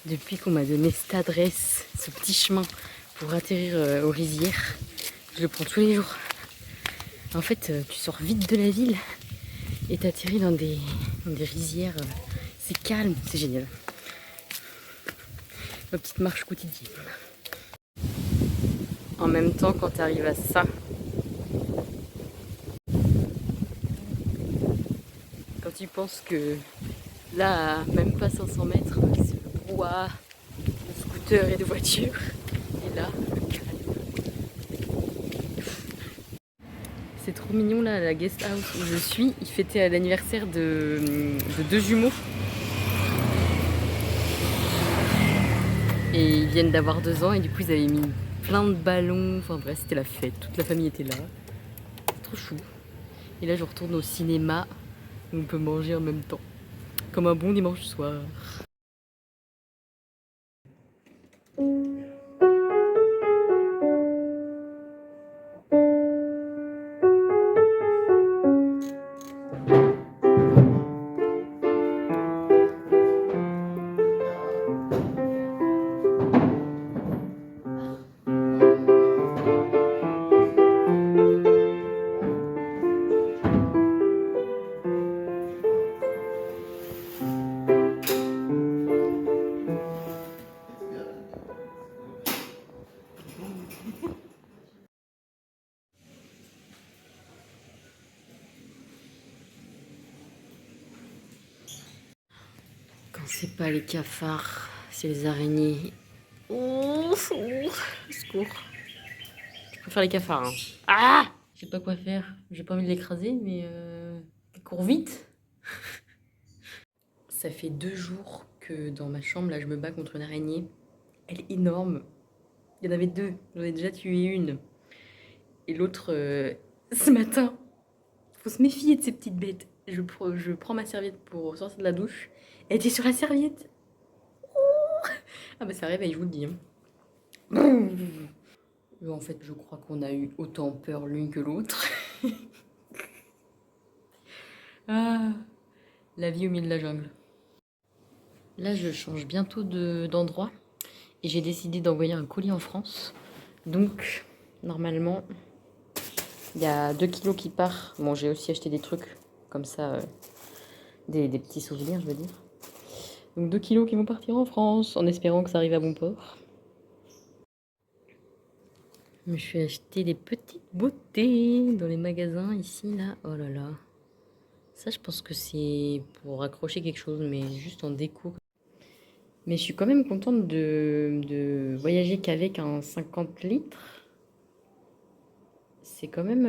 Depuis qu'on m'a donné cette adresse, ce petit chemin pour atterrir aux rizières, je le prends tous les jours. En fait, tu sors vite de la ville et t'atterris dans des rizières. C'est calme, c'est génial. Ma petite marche quotidienne. En même temps, quand tu arrives à ça, quand tu penses que là, à même pas 500 mètres, c'est le brouhaha de scooters et de voitures. Et là, le calme. C'est trop mignon là, la guest house où je suis. Ils fêtaient l'anniversaire de deux jumeaux. Et ils viennent d'avoir 2 ans et du coup ils avaient mis plein de ballons. Enfin bref, c'était la fête. Toute la famille était là. Trop chou. Et là je retourne au cinéma où on peut manger en même temps. Comme un bon dimanche soir. Quand c'est pas les cafards, c'est les araignées. Oh, secours. Je préfère les cafards. Hein. Ah! Je sais pas quoi faire. J'ai pas envie de l'écraser, mais il court vite. Ça fait 2 jours que dans ma chambre, là, je me bats contre une araignée. Elle est énorme. Il y en avait 2. J'en ai déjà tué une. Et l'autre, ce matin, faut se méfier de ces petites bêtes. Je prends ma serviette pour sortir de la douche. Elle était sur la serviette. Ah bah ça réveille, je vous le dis. Hein. En fait, je crois qu'on a eu autant peur l'une que l'autre. Ah, la vie au milieu de la jungle. Là, je change bientôt d'endroit et j'ai décidé d'envoyer un colis en France. Donc, normalement, il y a 2 kilos qui part. Bon, j'ai aussi acheté des trucs comme ça, des petits souvenirs, je veux dire. Donc 2 kilos qui vont partir en France en espérant que ça arrive à bon port. Je me suis acheté des petites beautés dans les magasins ici, là. Oh là là. Ça, je pense que c'est pour accrocher quelque chose, mais juste en déco. Mais je suis quand même contente de voyager qu'avec un 50 litres. C'est quand même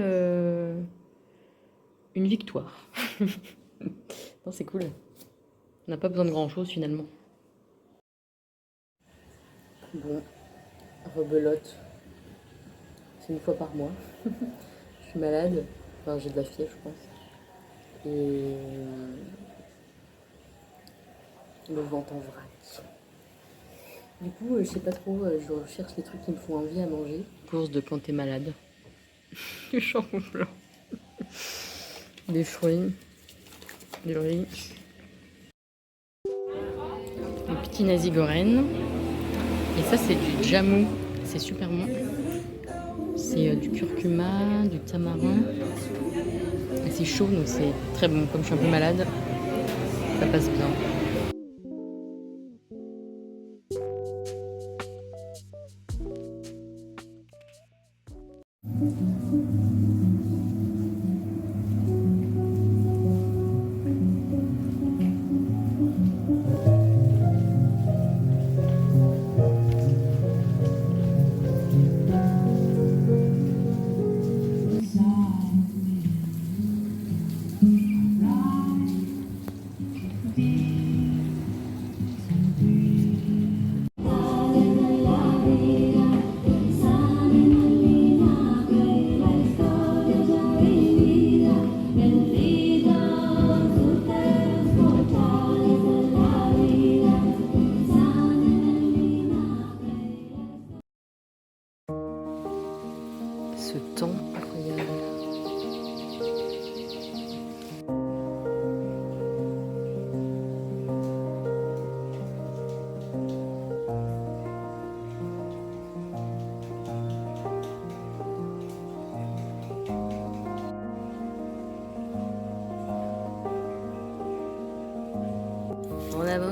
une victoire. Non, c'est cool. On n'a pas besoin de grand-chose finalement. Bon, rebelote. C'est une fois par mois. Je suis malade. Enfin, j'ai de la fièvre, je pense. Et le ventre en vrac. Du coup, je sais pas trop, je recherche les trucs qui me font envie à manger. Course de quand t'es malade. Du jambon blanc. Des fruits. Du riz. Un petit nasi goreng. Et ça, c'est du jamou. C'est super bon. C'est du curcuma, du tamarin. Et c'est chaud, donc c'est très bon. Comme je suis un peu malade, ça passe bien.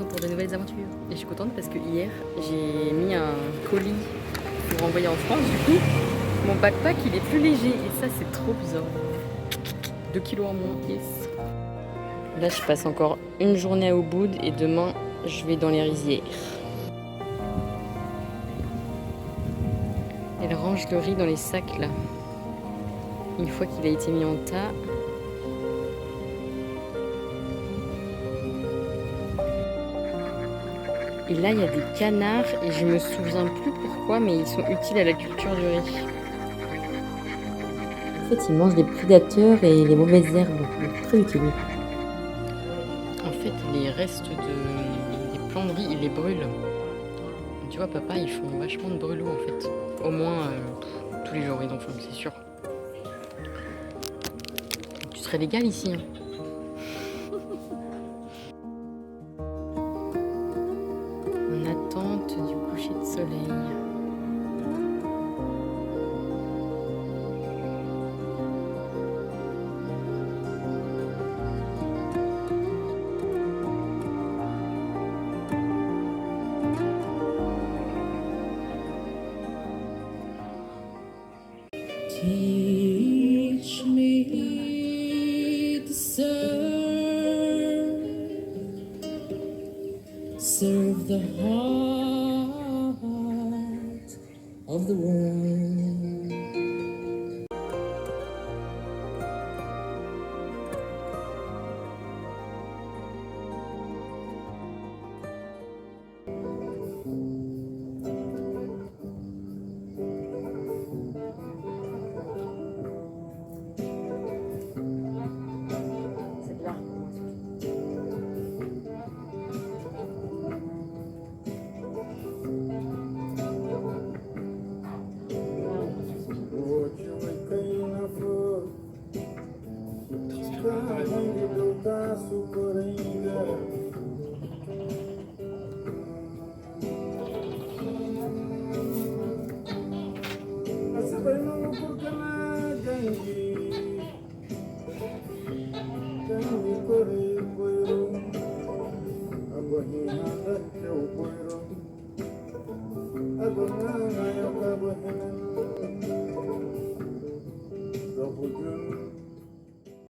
demain pour de nouvelles aventures. Et je suis contente parce que hier, j'ai mis un colis pour envoyer en France. Du coup, mon backpack, il est plus léger. Et ça, c'est trop bizarre. 2 kilos en moins, yes. Là, je passe encore une journée à Ubud et demain, je vais dans les rizières. Elle range le riz dans les sacs, là. Une fois qu'il a été mis en tas. Et là, il y a des canards et je me souviens plus pourquoi, mais ils sont utiles à la culture du riz. En fait, ils mangent les prédateurs et les mauvaises herbes, donc très utiles. En fait, les restes des plants de riz, ils les brûlent. Tu vois, papa, ils font vachement de brûlot en fait. Au moins, tous les jours, ils en font, c'est sûr. Tu serais légal ici. Hein. En attente du coucher de soleil. Teach me to serve the heart of the world.